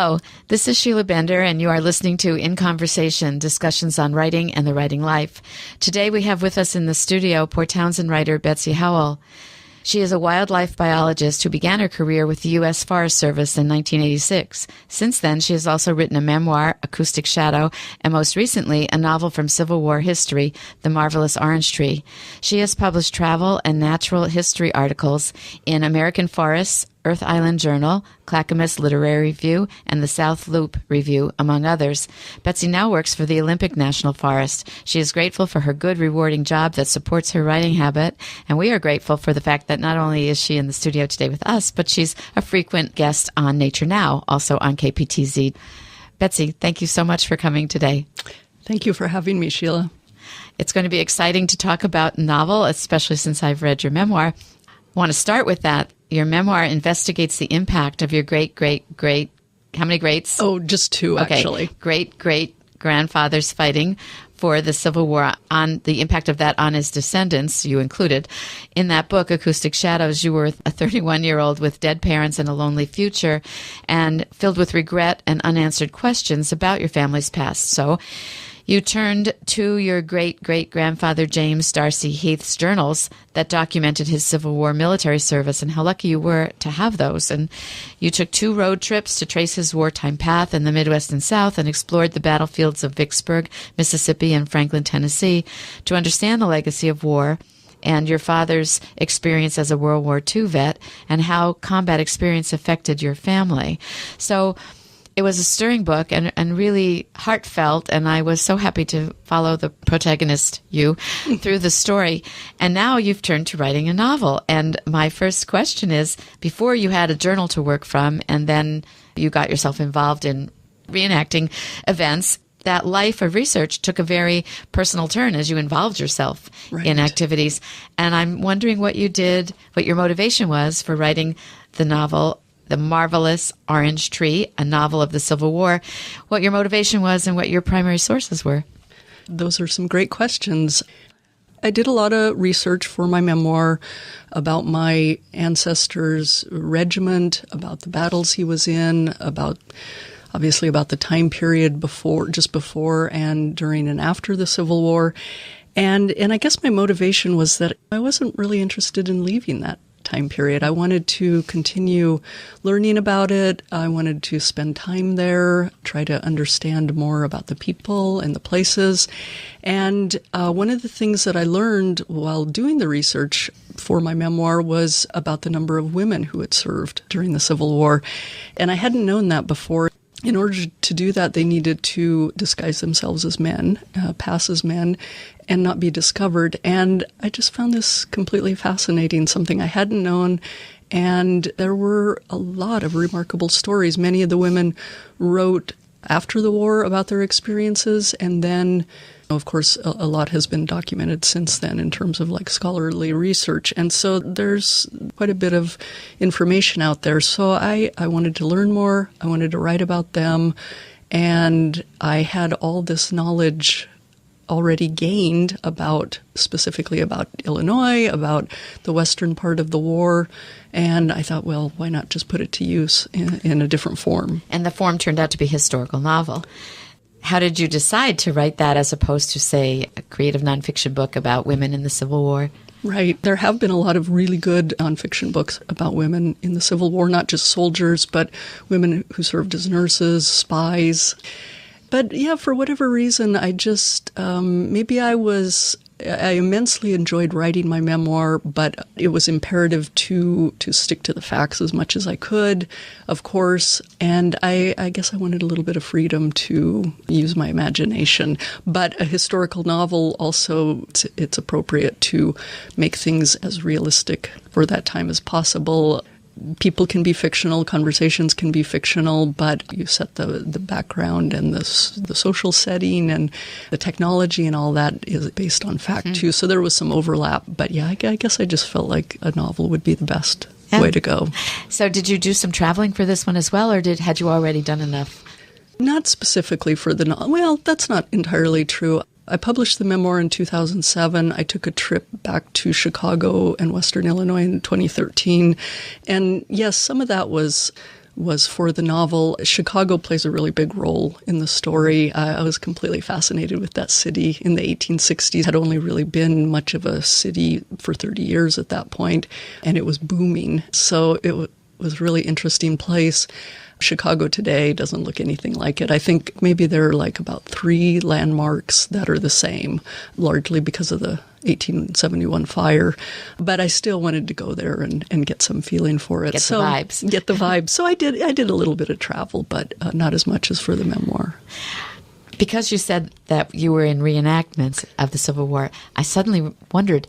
Hello, this is Sheila Bender, and you are listening to In Conversation, discussions on writing and the writing life. Today we have with us in the studio Port Townsend writer Betsy Howell. She is a wildlife biologist who began her career with the U.S. Forest Service in 1986. Since then, she has also written a memoir, Acoustic Shadow, and most recently, a novel from Civil War history, The Marvelous Orange Tree. She has published travel and natural history articles in American Forests, Earth Island Journal, Clackamas Literary Review, and the South Loop Review, among others. Betsy now works for the Olympic National Forest. She is grateful for her good, rewarding job that supports her writing habit, and we are grateful for the fact that not only is she in the studio today with us, but she's a frequent guest on Nature Now, also on KPTZ. Betsy, thank you so much for coming today. Thank you for having me, Sheila. It's going to be exciting to talk about a novel, especially since I've read your memoir. I want to start with that. Your memoir investigates the impact of your great-great-great, how many greats? Oh, just two, actually. Great-great-grandfather's fighting for the Civil War, on the impact of that on his descendants, you included. In that book, Acoustic Shadows, you were a 31-year-old with dead parents and a lonely future, and filled with regret and unanswered questions about your family's past. So you turned to your great-great-grandfather James Darcy Heath's journals that documented his Civil War military service and how lucky you were to have those. And you took 2 road trips to trace his wartime path in the Midwest and South and explored the battlefields of Vicksburg, Mississippi, and Franklin, Tennessee to understand the legacy of war and your father's experience as a World War II vet and how combat experience affected your family. So it was a stirring book and really heartfelt, and I was so happy to follow the protagonist, you, through the story. And now you've turned to writing a novel. And my first question is, before you had a journal to work from, and then you got yourself involved in reenacting events, that life of research took a very personal turn as you involved yourself in activities. And I'm wondering what you did, what your motivation was for writing the novel The Marvelous Orange Tree, a novel of the Civil War, what your motivation was and what your primary sources were. Those are some great questions. I did a lot of research for my memoir about my ancestor's regiment, about the battles he was in, obviously about the time period just before and during and after the Civil War. And I guess my motivation was that I wasn't really interested in leaving that time period. I wanted to continue learning about it. I wanted to spend time there, try to understand more about the people and the places. And one of the things that I learned while doing the research for my memoir was about the number of women who had served during the Civil War. And I hadn't known that before. In order to do that, they needed to disguise themselves as men, pass as men, and not be discovered. And I just found this completely fascinating, something I hadn't known. And there were a lot of remarkable stories. Many of the women wrote after the war about their experiences, and then, of course, a lot has been documented since then in terms of like scholarly research. And so there's quite a bit of information out there. So I wanted to learn more. I wanted to write about them. And I had all this knowledge already gained specifically about Illinois, about the western part of the war. And I thought, well, why not just put it to use in a different form? And the form turned out to be a historical novel. How did you decide to write that as opposed to, say, a creative nonfiction book about women in the Civil War? Right. There have been a lot of really good nonfiction books about women in the Civil War, not just soldiers, but women who served as nurses, spies. But yeah, for whatever reason, I just, I immensely enjoyed writing my memoir, but it was imperative to stick to the facts as much as I could, of course. And I guess I wanted a little bit of freedom to use my imagination. But a historical novel also, it's appropriate to make things as realistic for that time as possible. People can be fictional, conversations can be fictional, but you set the background and the social setting and the technology and all that is based on fact too. So there was some overlap, but yeah, I guess I just felt like a novel would be the best way to go. So did you do some traveling for this one as well, or had you already done enough? Not specifically for the novel. Well, that's not entirely true. I published the memoir in 2007. I took a trip back to Chicago and Western Illinois in 2013. And yes, some of that was was for the novel. Chicago plays a really big role in the story. I was completely fascinated with that city in the 1860s. It had only really been much of a city for 30 years at that point, and it was booming. So it was a really interesting place. Chicago today doesn't look anything like it. I think maybe there are like about 3 landmarks that are the same, largely because of the 1871 fire. But I still wanted to go there and get some feeling for it. Get the vibes. Get the vibes. So I did a little bit of travel, but not as much as for the memoir. Because you said that you were in reenactments of the Civil War, I suddenly wondered,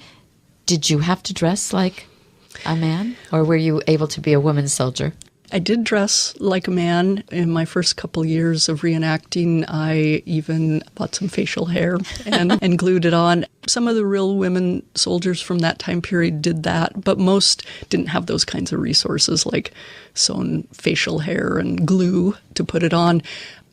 did you have to dress like a man, or were you able to be a woman soldier? I did dress like a man in my first couple years of reenacting. I even bought some facial hair and glued it on. Some of the real women soldiers from that time period did that, but most didn't have those kinds of resources like sewn facial hair and glue to put it on.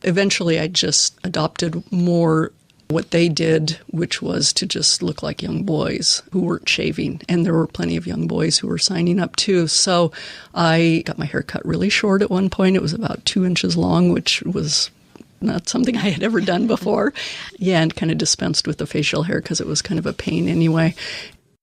Eventually, I just adopted more what they did, which was to just look like young boys who weren't shaving. And there were plenty of young boys who were signing up too. So I got my hair cut really short at one point. It was about 2 inches long, which was not something I had ever done before. Yeah, and kind of dispensed with the facial hair because it was kind of a pain anyway.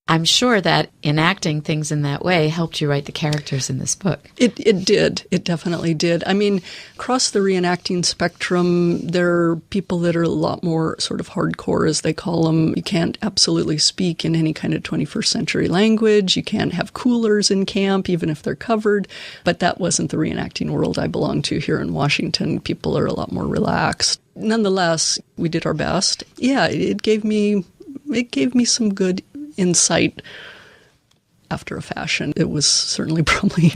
I'm sure that enacting things in that way helped you write the characters in this book. It did. It definitely did. I mean, across the reenacting spectrum, there are people that are a lot more sort of hardcore, as they call them. You can't absolutely speak in any kind of 21st century language. You can't have coolers in camp, even if they're covered. But that wasn't the reenacting world I belonged to here in Washington. People are a lot more relaxed. Nonetheless, we did our best. Yeah, it gave me some good insight after a fashion. It was certainly probably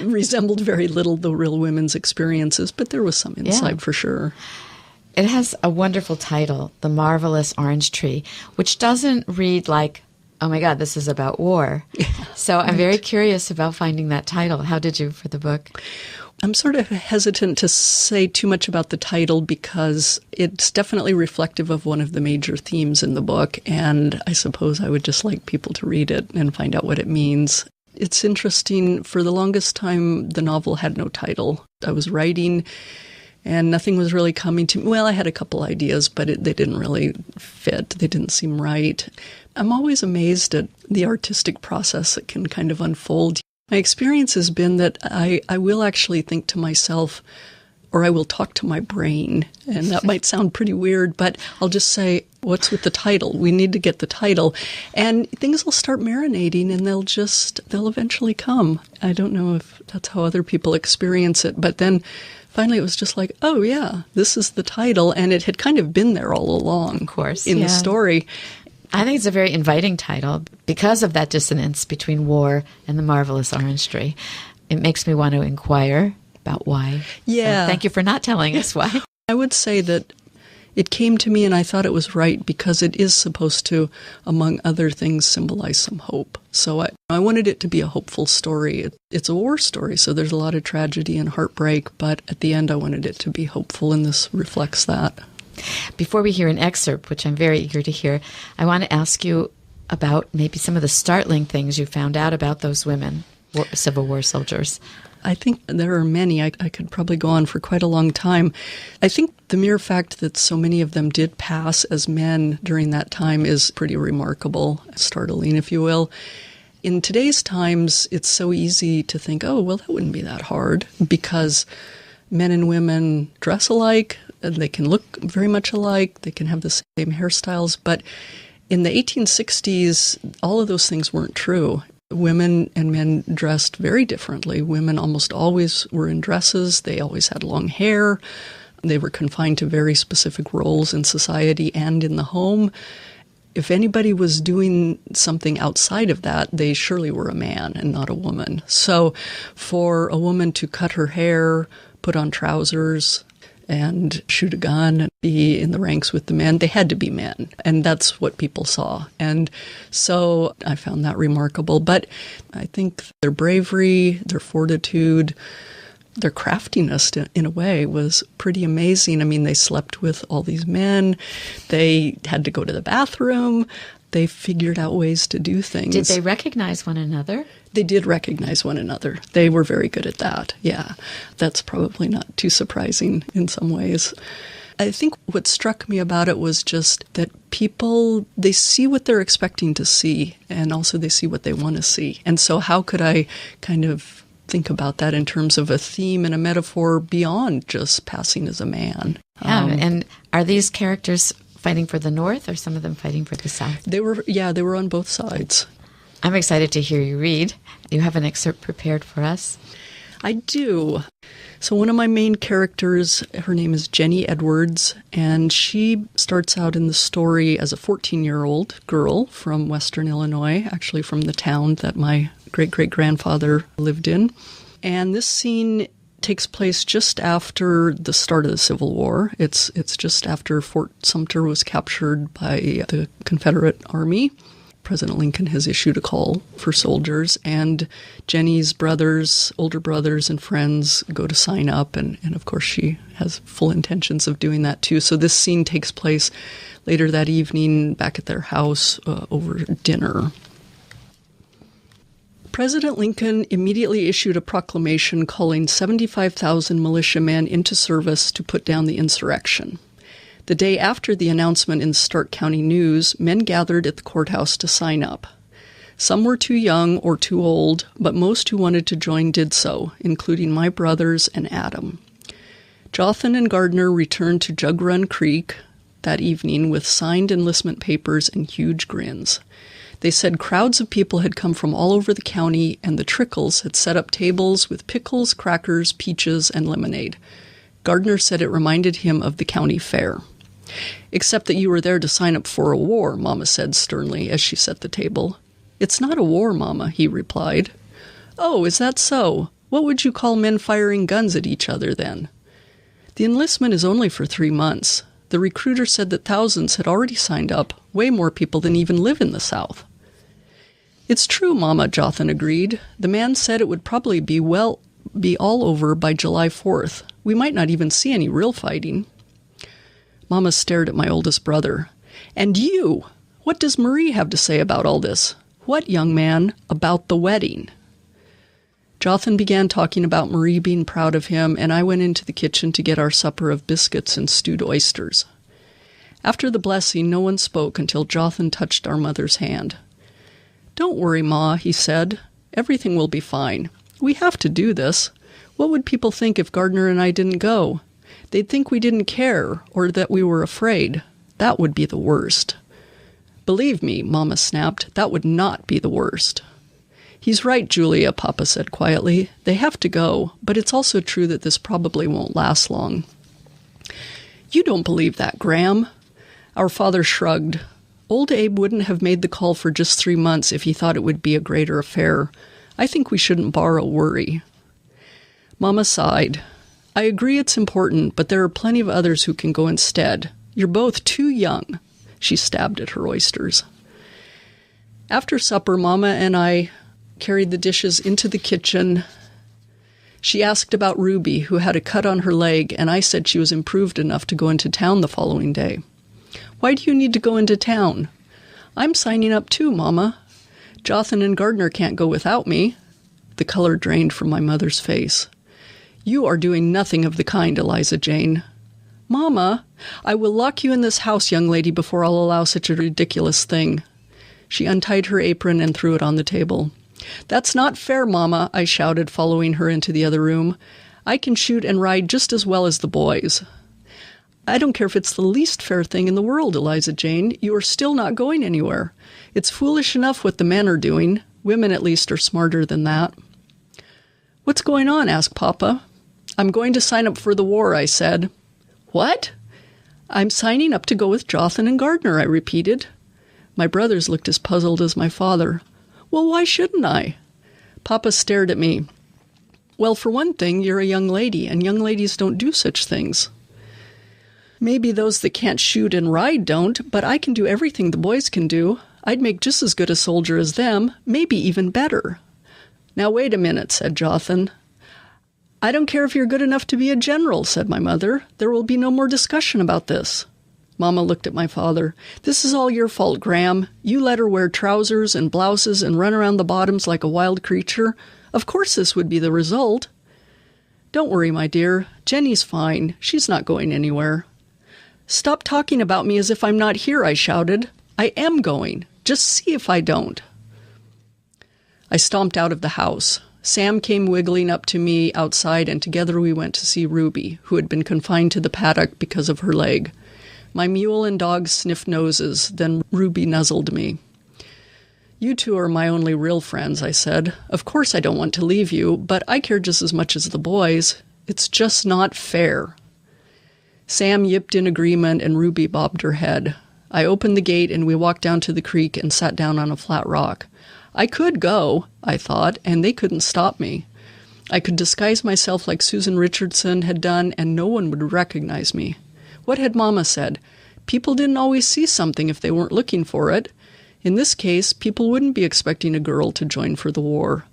resembled very little the real women's experiences, but there was some insight for sure. It has a wonderful title, The Marvelous Orange Tree, which doesn't read like, oh my God, this is about war. Yeah, so I'm very curious about finding that title. How did you for the book? I'm sort of hesitant to say too much about the title because it's definitely reflective of one of the major themes in the book, and I suppose I would just like people to read it and find out what it means. It's interesting. For the longest time, the novel had no title. I was writing, and nothing was really coming to me. Well, I had a couple ideas, but they didn't really fit. They didn't seem right. I'm always amazed at the artistic process that can kind of unfold. My experience has been that I will actually think to myself, or I will talk to my brain, and that might sound pretty weird, but I'll just say, what's with the title? We need to get the title. And things will start marinating, and they'll eventually come. I don't know if that's how other people experience it, but then finally it was just like, oh yeah, this is the title, and it had kind of been there all along, of course, in the story. I think it's a very inviting title because of that dissonance between war and the marvelous orange tree. It makes me want to inquire about why. Yeah. So thank you for not telling us why. I would say that it came to me and I thought it was right because it is supposed to, among other things, symbolize some hope. So I wanted it to be a hopeful story. It's a war story, so there's a lot of tragedy and heartbreak, but at the end I wanted it to be hopeful, and this reflects that. Before we hear an excerpt, which I'm very eager to hear, I want to ask you about maybe some of the startling things you found out about those women, Civil War soldiers. I think there are many. I could probably go on for quite a long time. I think the mere fact that so many of them did pass as men during that time is pretty remarkable, startling, if you will. In today's times, it's so easy to think, oh, well, that wouldn't be that hard, because men and women dress alike, and they can look very much alike, they can have the same hairstyles. But in the 1860s, all of those things weren't true. Women and men dressed very differently. Women almost always were in dresses. They always had long hair. They were confined to very specific roles in society and in the home. If anybody was doing something outside of that, they surely were a man and not a woman. So for a woman to cut her hair, put on trousers, and shoot a gun and be in the ranks with the men, they had to be men. And that's what people saw. And so I found that remarkable. But I think their bravery, their fortitude, their craftiness in a way was pretty amazing. I mean, they slept with all these men. They had to go to the bathroom. They figured out ways to do things. Did they recognize one another? They did recognize one another. They were very good at that. Yeah, that's probably not too surprising in some ways. I think what struck me about it was just that people, they see what they're expecting to see, and also they see what they want to see. And so how could I kind of think about that in terms of a theme and a metaphor beyond just passing as a man? Yeah, and are these characters fighting for the North or some of them fighting for the South? They were on both sides. I'm excited to hear you read. You have an excerpt prepared for us. I do. So one of my main characters, her name is Jenny Edwards, and she starts out in the story as a 14-year-old girl from Western Illinois, actually from the town that my great-great-grandfather lived in. And this scene takes place just after the start of the Civil War. It's just after Fort Sumter was captured by the Confederate Army. President Lincoln has issued a call for soldiers, and Jenny's older brothers and friends go to sign up, and of course she has full intentions of doing that too. So this scene takes place later that evening back at their house over dinner. President Lincoln immediately issued a proclamation calling 75,000 militiamen into service to put down the insurrection. The day after the announcement in Stark County News, men gathered at the courthouse to sign up. Some were too young or too old, but most who wanted to join did so, including my brothers and Adam. Jotham and Gardner returned to Jug Run Creek that evening with signed enlistment papers and huge grins. They said crowds of people had come from all over the county, and the Trickles had set up tables with pickles, crackers, peaches, and lemonade. Gardner said it reminded him of the county fair. "Except that you were there to sign up for a war," Mama said sternly as she set the table. "It's not a war, Mama," he replied. "Oh, is that so? What would you call men firing guns at each other then?" "The enlistment is only for 3 months. The recruiter said that thousands had already signed up, way more people than even live in the South." "It's true, Mama," Jotham agreed. "The man said it would probably be all over by July 4th. We might not even see any real fighting." Mama stared at my oldest brother. "And you? What does Marie have to say about all this? What, young man, about the wedding?" Jotham began talking about Marie being proud of him, and I went into the kitchen to get our supper of biscuits and stewed oysters. After the blessing, no one spoke until Jotham touched our mother's hand. "Don't worry, Ma," he said. "Everything will be fine. We have to do this. What would people think if Gardner and I didn't go? They'd think we didn't care, or that we were afraid. That would be the worst." "Believe me," Mama snapped, "that would not be the worst." "He's right, Julia," Papa said quietly. "They have to go, but it's also true that this probably won't last long." "You don't believe that, Graham." Our father shrugged. "Old Abe wouldn't have made the call for just 3 months if he thought it would be a greater affair. I think we shouldn't borrow worry." Mama sighed. "I agree it's important, but there are plenty of others who can go instead. You're both too young." She stabbed at her oysters. After supper, Mama and I carried the dishes into the kitchen. She asked about Ruby, who had a cut on her leg, and I said she was improved enough to go into town the following day. "Why do you need to go into town?" "I'm signing up too, Mama. Jotham and Gardner can't go without me." The color drained from my mother's face. "You are doing nothing of the kind, Eliza Jane." "Mama, I will lock you in this house, young lady, before I'll allow such a ridiculous thing." She untied her apron and threw it on the table. "That's not fair, Mama," I shouted, following her into the other room. "I can shoot and ride just as well as the boys." "I don't care if it's the least fair thing in the world, Eliza Jane. You are still not going anywhere. It's foolish enough what the men are doing. Women, at least, are smarter than that." "What's going on?" asked Papa. "I'm going to sign up for the war," I said. "What?" "I'm signing up to go with Jotham and Gardner," I repeated. My brothers looked as puzzled as my father. "Well, why shouldn't I?" Papa stared at me. "Well, for one thing, you're a young lady, and young ladies don't do such things." "Maybe those that can't shoot and ride don't, but I can do everything the boys can do. I'd make just as good a soldier as them, maybe even better." "Now, wait a minute," said Jotham. "I don't care if you're good enough to be a general," said my mother. "There will be no more discussion about this." Mama looked at my father. "This is all your fault, Graham. You let her wear trousers and blouses and run around the bottoms like a wild creature. Of course this would be the result." "Don't worry, my dear. Jenny's fine. She's not going anywhere." "Stop talking about me as if I'm not here," I shouted. "I am going. Just see if I don't." I stomped out of the house. Sam came wiggling up to me outside, and together we went to see Ruby, who had been confined to the paddock because of her leg. My mule and dog sniffed noses, then Ruby nuzzled me. "You two are my only real friends," I said. "Of course I don't want to leave you, but I care just as much as the boys. It's just not fair." Sam yipped in agreement, and Ruby bobbed her head. I opened the gate, and we walked down to the creek and sat down on a flat rock. I could go, I thought, and they couldn't stop me. I could disguise myself like Susan Richardson had done, and no one would recognize me. What had Mama said? People didn't always see something if they weren't looking for it. In this case, people wouldn't be expecting a girl to join for the war.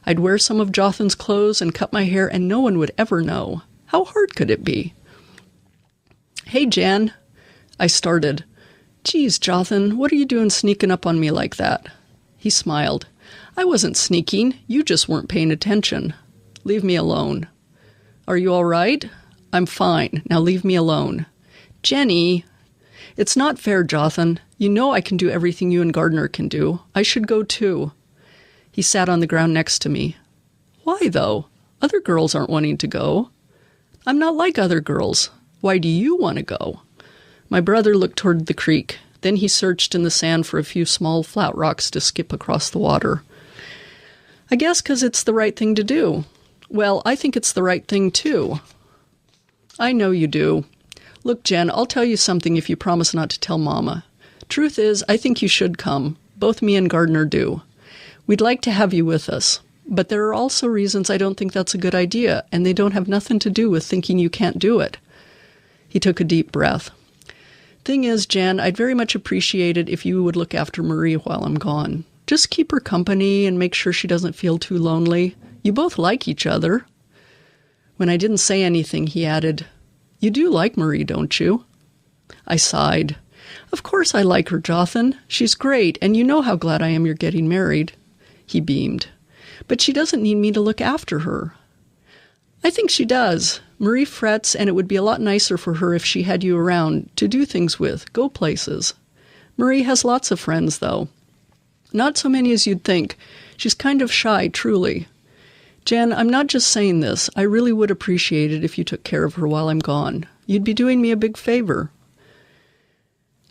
I'd wear some of Jothan's clothes and cut my hair, and no one would ever know. How hard could it be? "Hey, Jen." I started. "Geez, Jothan, what are you doing sneaking up on me like that?" He smiled. "I wasn't sneaking. You just weren't paying attention. Leave me alone." "Are you all right?" "I'm fine. Now leave me alone." "Jenny." "It's not fair, Jothan. You know I can do everything you and Gardner can do. I should go too." He sat on the ground next to me. "Why, though? Other girls aren't wanting to go." "I'm not like other girls. Why do you want to go?" My brother looked toward the creek. Then he searched in the sand for a few small flat rocks to skip across the water. "I guess 'cause it's the right thing to do." "Well, I think it's the right thing, too." "I know you do. Look, Jen, I'll tell you something if you promise not to tell Mama. Truth is, I think you should come. Both me and Gardner do. We'd like to have you with us. But there are also reasons I don't think that's a good idea, and they don't have nothing to do with thinking you can't do it." He took a deep breath. "Thing is, Jen, I'd very much appreciate it if you would look after Marie while I'm gone. Just keep her company and make sure she doesn't feel too lonely. You both like each other." When I didn't say anything, he added, "You do like Marie, don't you?" I sighed. "Of course I like her, Jothan. She's great, and you know how glad I am you're getting married." He beamed. "But she doesn't need me to look after her." "I think she does. Marie frets, and it would be a lot nicer for her if she had you around to do things with, go places. Marie has lots of friends, though. Not so many as you'd think. She's kind of shy, truly. Jen, I'm not just saying this. I really would appreciate it if you took care of her while I'm gone. You'd be doing me a big favor."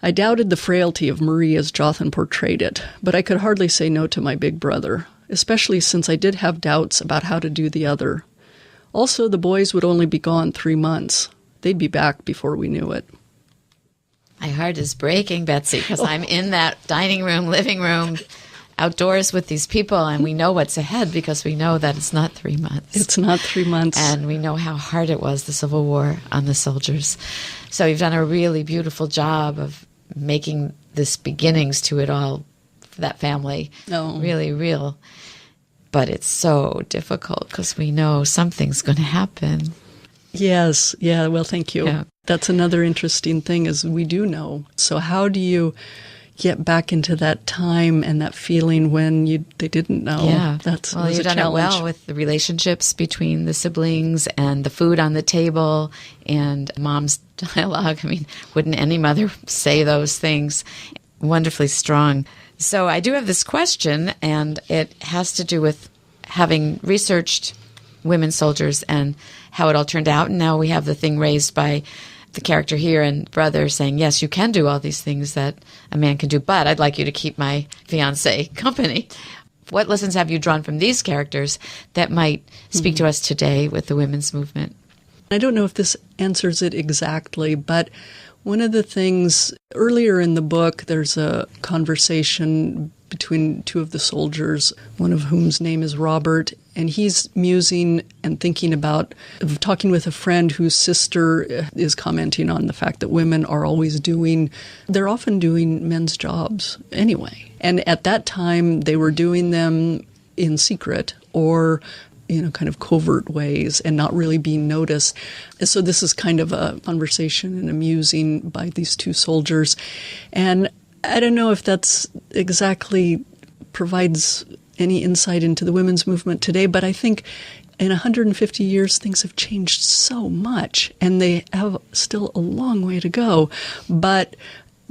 I doubted the frailty of Marie as Jothan portrayed it, but I could hardly say no to my big brother, especially since I did have doubts about how to do the other. Also, the boys would only be gone 3 months. They'd be back before we knew it. My heart is breaking, Betsy, because I'm in that dining room, living room, outdoors with these people, and we know what's ahead because we know that it's not 3 months. It's not 3 months. And we know how hard it was, the Civil War, on the soldiers. So you've done a really beautiful job of making this beginnings to it all for that family really real. But it's so difficult because we know something's going to happen. Yes. Yeah. Well, thank you. Yeah. That's another interesting thing is we do know. So how do you get back into that time and that feeling when they didn't know? Yeah. Well, you've done it well with the relationships between the siblings and the food on the table and Mom's dialogue. I mean, wouldn't any mother say those things? Wonderfully strong. So I do have this question, and it has to do with having researched women soldiers and how it all turned out. And now we have the thing raised by the character here and brother saying, yes, you can do all these things that a man can do, but I'd like you to keep my fiancé company. What lessons have you drawn from these characters that might speak to us today with the women's movement? I don't know if this answers it exactly, but one of the things earlier in the book, there's a conversation between two of the soldiers, one of whom's name is Robert, and he's musing and thinking about talking with a friend whose sister is commenting on the fact that women are they're often doing men's jobs anyway. And at that time, they were doing them in secret or kind of covert ways and not really being noticed. And so this is kind of a conversation and a musing by these two soldiers. And I don't know if that's exactly provides any insight into the women's movement today, but I think in 150 years, things have changed so much, and they have still a long way to go. But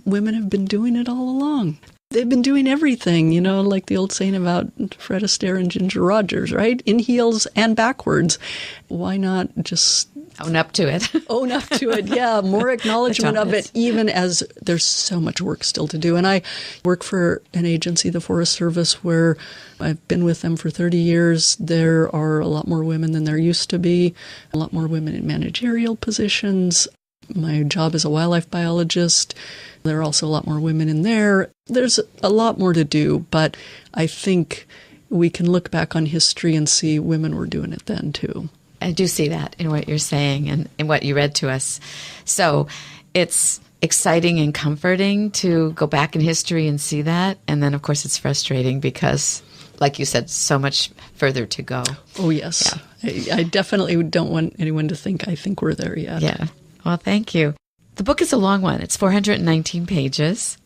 women have been doing it all along. They've been doing everything, like the old saying about Fred Astaire and Ginger Rogers, right? In heels and backwards. Why not just own up to it? Own up to it, yeah. More acknowledgement of it, even as there's so much work still to do. And I work for an agency, the Forest Service, where I've been with them for 30 years. There are a lot more women than there used to be, a lot more women in managerial positions. My job is a wildlife biologist. There are also a lot more women in there. There's a lot more to do, but I think we can look back on history and see women were doing it then too. I do see that in what you're saying and in what you read to us. So it's exciting and comforting to go back in history and see that. And then, of course, it's frustrating because, like you said, so much further to go. Oh, yes. Yeah. I definitely don't want anyone to think I think we're there yet. Yeah. Well, thank you. The book is a long one. It's 419 pages.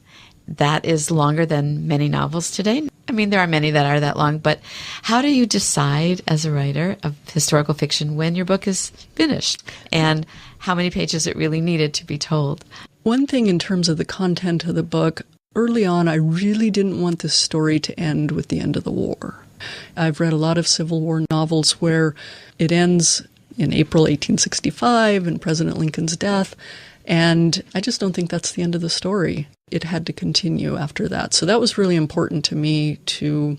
That is longer than many novels today. I mean, there are many that are that long, but how do you decide as a writer of historical fiction when your book is finished and how many pages it really needed to be told? One thing in terms of the content of the book, early on, I really didn't want this story to end with the end of the war. I've read a lot of Civil War novels where it ends in April 1865 and President Lincoln's death, and I just don't think that's the end of the story. It had to continue after that. So that was really important to me to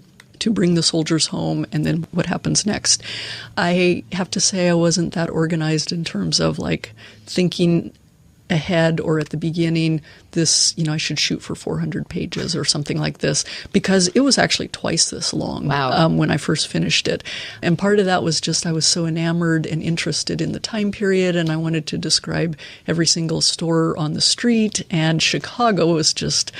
bring the soldiers home and then what happens next. I have to say I wasn't that organized in terms of like thinking ahead or at the beginning, this, I should shoot for 400 pages or something like this, because it was actually twice this long. Wow. When I first finished it. And part of that was just I was so enamored and interested in the time period, and I wanted to describe every single store on the street, and Chicago was just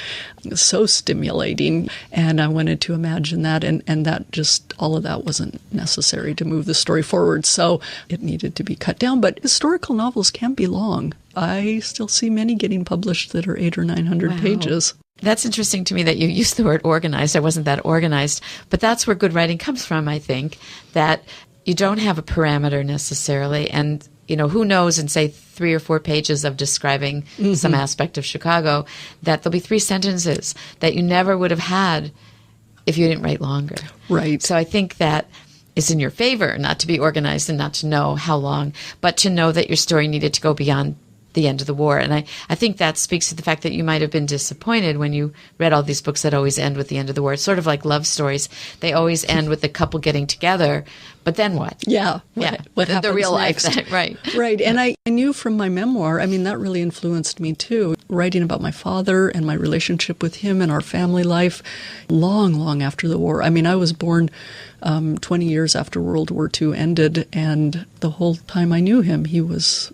so stimulating, and I wanted to imagine that, and that just, all of that wasn't necessary to move the story forward, so it needed to be cut down. But historical novels can be long. I still see many getting published that are 800 or 900 pages. That's interesting to me that you used the word organized. I wasn't that organized, but that's where good writing comes from, I think, that you don't have a parameter necessarily. And, who knows in, say, 3 or 4 pages of describing some aspect of Chicago, that there'll be 3 sentences that you never would have had if you didn't write longer. Right. So I think that is in your favor, not to be organized and not to know how long, but to know that your story needed to go beyond the end of the war. And I think that speaks to the fact that you might have been disappointed when you read all these books that always end with the end of the war. It's sort of like love stories. They always end with the couple getting together, but then what? Yeah. What happens the real next? Life. Right. Right. And I knew from my memoir, that really influenced me too. Writing about my father and my relationship with him and our family life long, long after the war. I was born 20 years after World War II ended, and the whole time I knew him, he was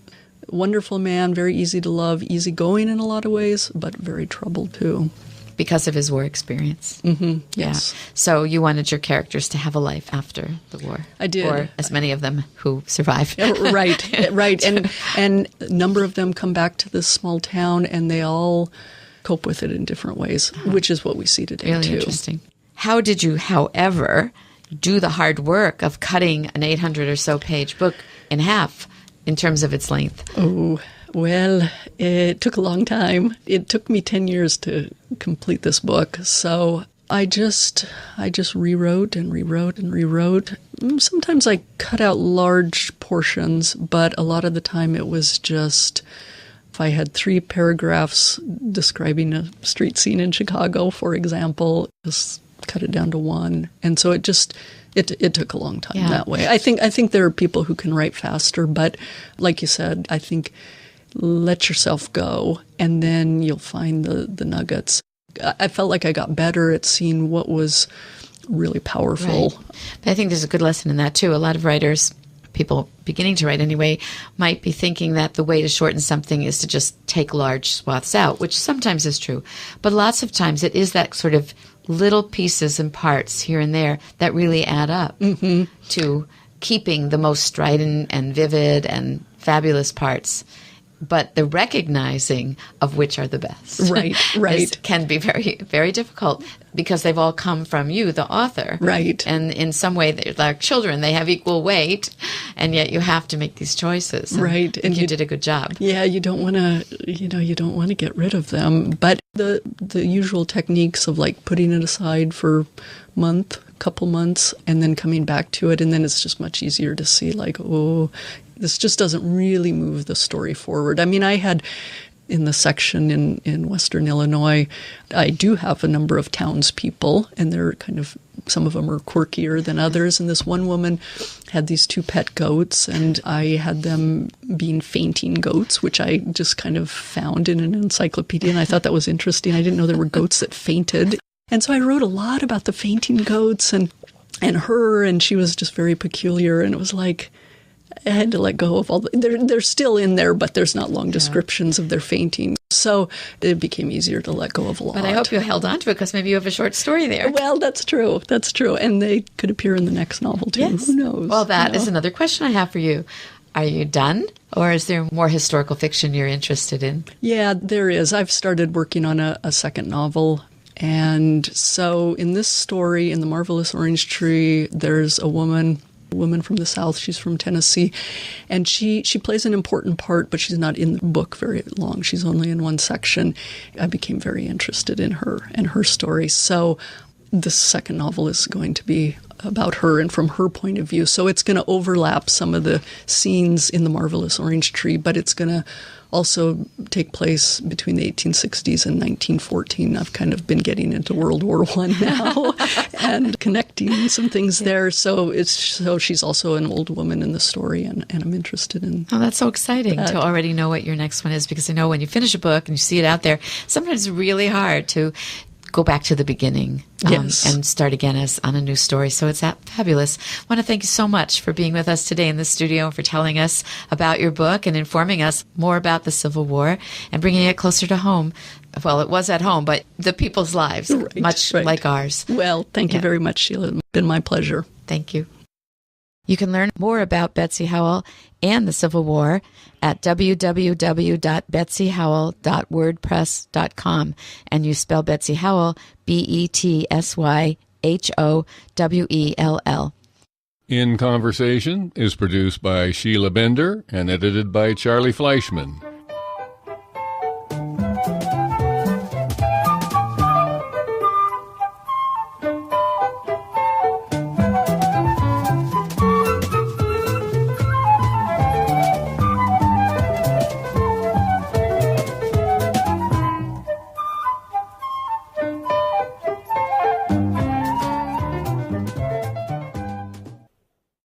wonderful man, very easy to love, easygoing in a lot of ways, but very troubled too. Because of his war experience. Mm-hmm. Yes. Yeah. So you wanted your characters to have a life after the war. I did. Or as many of them who survived. Right. And a number of them come back to this small town and they all cope with it in different ways, which is what we see today really too. Interesting. How did you, however, do the hard work of cutting an 800 or so page book in half in terms of its length? Oh, well, it took a long time. It took me 10 years to complete this book. So I just rewrote and rewrote and rewrote. Sometimes I cut out large portions, but a lot of the time it was just, if I had 3 paragraphs describing a street scene in Chicago, for example, just cut it down to 1. And so it took a long time that way. I think there are people who can write faster, but like you said, I think let yourself go and then you'll find the nuggets. I felt like I got better at seeing what was really powerful. Right. But I think there's a good lesson in that too. A lot of writers, people beginning to write anyway, might be thinking that the way to shorten something is to just take large swaths out, which sometimes is true. But lots of times it is that sort of little pieces and parts here and there that really add up to keeping the most strident and vivid and fabulous parts, but the recognizing of which are the best. Right. Can be very, very difficult because they've all come from you, the author. Right. And in some way, they're like children. They have equal weight, and yet you have to make these choices. Right. And you did a good job. Yeah, you don't want to, you don't want to get rid of them. But the usual techniques of like putting it aside for couple months, and then coming back to it, and then it's just much easier to see like, oh, this just doesn't really move the story forward. I mean, I had in the section in Western Illinois, I do have a number of townspeople, and they're kind of, some of them are quirkier than others. And this one woman had these 2 pet goats, and I had them being fainting goats, which I just kind of found in an encyclopedia, and I thought that was interesting. I didn't know there were goats that fainted. And so I wrote a lot about the fainting goats and her, and she was just very peculiar, and it was like, I had to let go of all they're still in there, but there's not long descriptions of their fainting. So it became easier to let go of a lot. But I hope you held on to it because maybe you have a short story there. Well, that's true. That's true. And they could appear in the next novel too. Yes. Who knows? Well, that is another question I have for you. Are you done? Or is there more historical fiction you're interested in? Yeah, there is. I've started working on a second novel. And so in this story, in The Marvelous Orange Tree, there's a woman from the South. She's from Tennessee, and she plays an important part, but she's not in the book very long. She's only in one section. I became very interested in her and her story. So the second novel is going to be about her and from her point of view. So it's going to overlap some of the scenes in The Marvelous Orange Tree, but it's going to also take place between the 1860s and 1914. I've kind of been getting into World War I now and connecting some things there. So she's also an old woman in the story, and I'm interested in. Oh, that's so exciting to already know what your next one is, because I know when you finish a book and you see it out there, sometimes it's really hard to go back to the beginning and start again as on a new story. So it's fabulous. I want to thank you so much for being with us today in the studio and for telling us about your book and informing us more about the Civil War and bringing it closer to home. Well, it was at home, but the people's lives, much like ours. Well, thank you very much, Sheila. It's been my pleasure. Thank you. You can learn more about Betsy Howell and the Civil War at www.betsyhowell.wordpress.com. And you spell Betsy Howell, BetsyHowell. In Conversation is produced by Sheila Bender and edited by Charlie Fleischman.